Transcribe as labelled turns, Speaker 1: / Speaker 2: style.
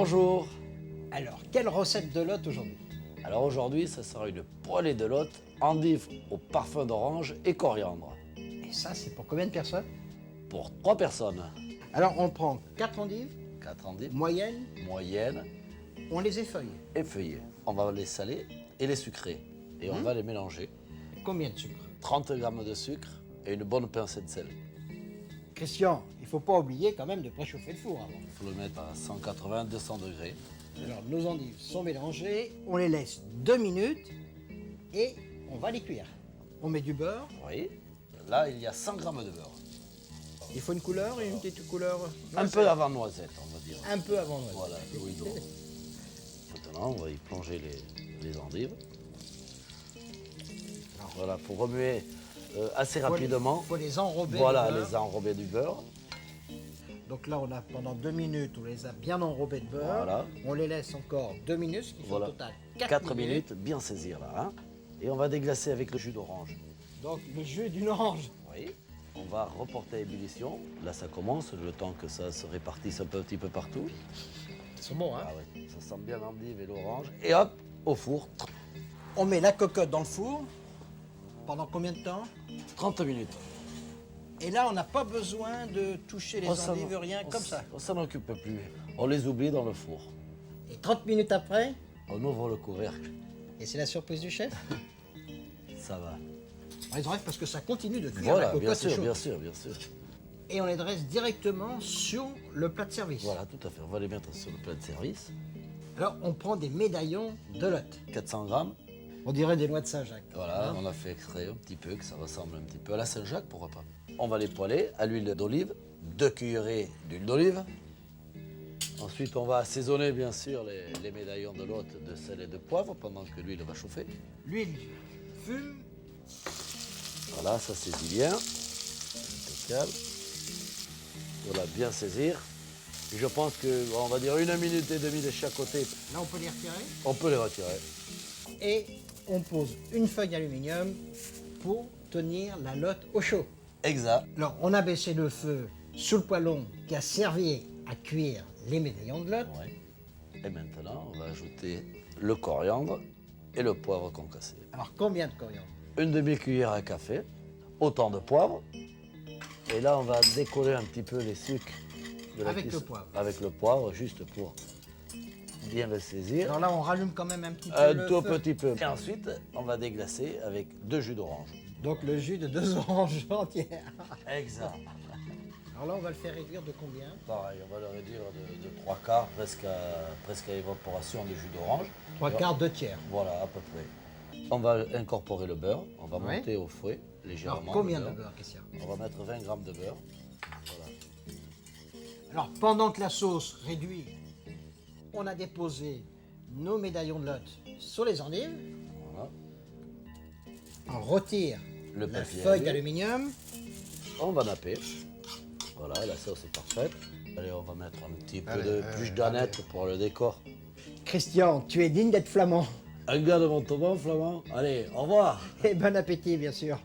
Speaker 1: Bonjour.
Speaker 2: Alors, quelle recette de lot aujourd'hui?
Speaker 1: Alors aujourd'hui, ça sera une poêlée de lot, endives au parfum d'orange et coriandre.
Speaker 2: Et ça, c'est pour combien de personnes?
Speaker 1: Pour 3 personnes.
Speaker 2: Alors, on prend 4 endives,
Speaker 1: 4 endives
Speaker 2: moyennes,
Speaker 1: moyennes
Speaker 2: on les effeuille.
Speaker 1: et feuillées. On va les saler et les sucrer. Et on va les mélanger.
Speaker 2: Combien de sucre?
Speaker 1: 30 g de sucre et une bonne pincée de sel.
Speaker 2: Christian, il ne faut pas oublier quand même de préchauffer le four avant.
Speaker 1: Il faut le mettre à 180-200 degrés.
Speaker 2: Alors, nos endives sont mélangées, on les laisse 2 minutes et on va les cuire. On met du beurre.
Speaker 1: Oui. Là, il y a 100 g de beurre.
Speaker 2: Il faut une couleur, une petite couleur
Speaker 1: Un
Speaker 2: noisette.
Speaker 1: peu avant noisette, on va dire.
Speaker 2: Un peu avant noisette.
Speaker 1: Voilà, louis d'or. Maintenant, on va y plonger les endives. Voilà, pour remuer assez rapidement.
Speaker 2: Il faut les enrober.
Speaker 1: Voilà,
Speaker 2: de beurre.
Speaker 1: les enrober du beurre.
Speaker 2: Donc là, on a pendant 2 minutes, on les a bien enrobés de beurre.
Speaker 1: Voilà.
Speaker 2: On les laisse encore 2 minutes, ce qui fait
Speaker 1: Voilà.
Speaker 2: au total
Speaker 1: 4 minutes, bien saisir là. Hein. Et on va déglacer avec le jus d'orange.
Speaker 2: Donc le jus d'une orange.
Speaker 1: Oui. On va reporter à ébullition. Là, ça commence, le temps que ça se répartisse un petit peu partout.
Speaker 2: Ils sont bons, hein?
Speaker 1: Ah ouais, ça sent bien l'endive et l'orange. Et hop, au four,
Speaker 2: On met la cocotte dans le four. Pendant combien de temps?
Speaker 1: 30 minutes.
Speaker 2: Et là, on n'a pas besoin de toucher les
Speaker 1: s'en-
Speaker 2: endives, rien, comme ça.
Speaker 1: On s'en occupe plus. On les oublie dans le four.
Speaker 2: Et 30 minutes après,
Speaker 1: On ouvre le couvercle.
Speaker 2: et c'est la surprise du chef.
Speaker 1: Ça va.
Speaker 2: On les dresse parce que ça continue de cuire.
Speaker 1: Voilà,
Speaker 2: la cocotte
Speaker 1: bien
Speaker 2: est
Speaker 1: sûr,
Speaker 2: chaude.
Speaker 1: bien sûr, bien sûr.
Speaker 2: Et on les dresse directement sur le plat de service.
Speaker 1: Voilà, tout à fait. On va les mettre sur le plat de service.
Speaker 2: Alors, on prend des médaillons de lot.
Speaker 1: 400 grammes.
Speaker 2: On dirait des noix de Saint-Jacques.
Speaker 1: Voilà,
Speaker 2: Hein?
Speaker 1: on a fait extrait un petit peu, que ça ressemble un petit peu à la Saint-Jacques, pourquoi pas. On va les poêler à l'huile d'olive, 2 cuillerées d'huile d'olive. Ensuite, on va assaisonner, bien sûr, les médaillons de l'hôte de sel et de poivre pendant que l'huile va chauffer.
Speaker 2: L'huile fume.
Speaker 1: Voilà, ça saisit bien. Impeccable. Voilà, bien saisir. Et je pense que, on va dire 1 minute et demie de chaque côté,
Speaker 2: Là, on peut les retirer.
Speaker 1: on peut les retirer.
Speaker 2: Et on pose une feuille d'aluminium pour tenir la lotte au chaud.
Speaker 1: Exact.
Speaker 2: Alors, on a baissé le feu sur le poêlon qui a servi à cuire les médaillons de lotte.
Speaker 1: Ouais. Et maintenant, on va ajouter le coriandre et le poivre concassé.
Speaker 2: Alors, combien de coriandre?
Speaker 1: Une demi-cuillère à café, autant de poivre. Et là, on va décoller un petit peu les sucres. de la
Speaker 2: Avec le
Speaker 1: cuisson-
Speaker 2: poivre.
Speaker 1: Avec le poivre, juste pour bien le saisir.
Speaker 2: Alors là, on rallume quand même un petit peu
Speaker 1: Un
Speaker 2: le
Speaker 1: tout
Speaker 2: feu.
Speaker 1: petit peu. Et ensuite, on va déglacer avec 2 jus d'orange.
Speaker 2: Donc, le jus de 2 oranges entières.
Speaker 1: Exact.
Speaker 2: Alors là, on va le faire réduire de combien?
Speaker 1: Pareil, on va le réduire de 3 quarts, presque à évaporation de jus d'orange.
Speaker 2: 3 quarts, 2 tiers.
Speaker 1: Voilà, à peu près. On va incorporer le beurre. On va
Speaker 2: Ouais.
Speaker 1: monter au fouet légèrement.
Speaker 2: Alors, combien
Speaker 1: le
Speaker 2: de beurre, Christian?
Speaker 1: On va mettre 20 grammes de beurre. Voilà.
Speaker 2: Alors, pendant que la sauce réduit, on a déposé nos médaillons de lotte sur les endives.
Speaker 1: Voilà.
Speaker 2: On retire
Speaker 1: Le
Speaker 2: la
Speaker 1: papier
Speaker 2: feuille
Speaker 1: alu.
Speaker 2: d'aluminium.
Speaker 1: On va napper. Voilà, la sauce est parfaite. Allez, on va mettre un petit peu de pluche d'aneth pour le décor.
Speaker 2: Christian, tu es digne d'être flamand.
Speaker 1: Un gars de Montauban, Flamand. Allez, au revoir.
Speaker 2: Et bon appétit, bien sûr.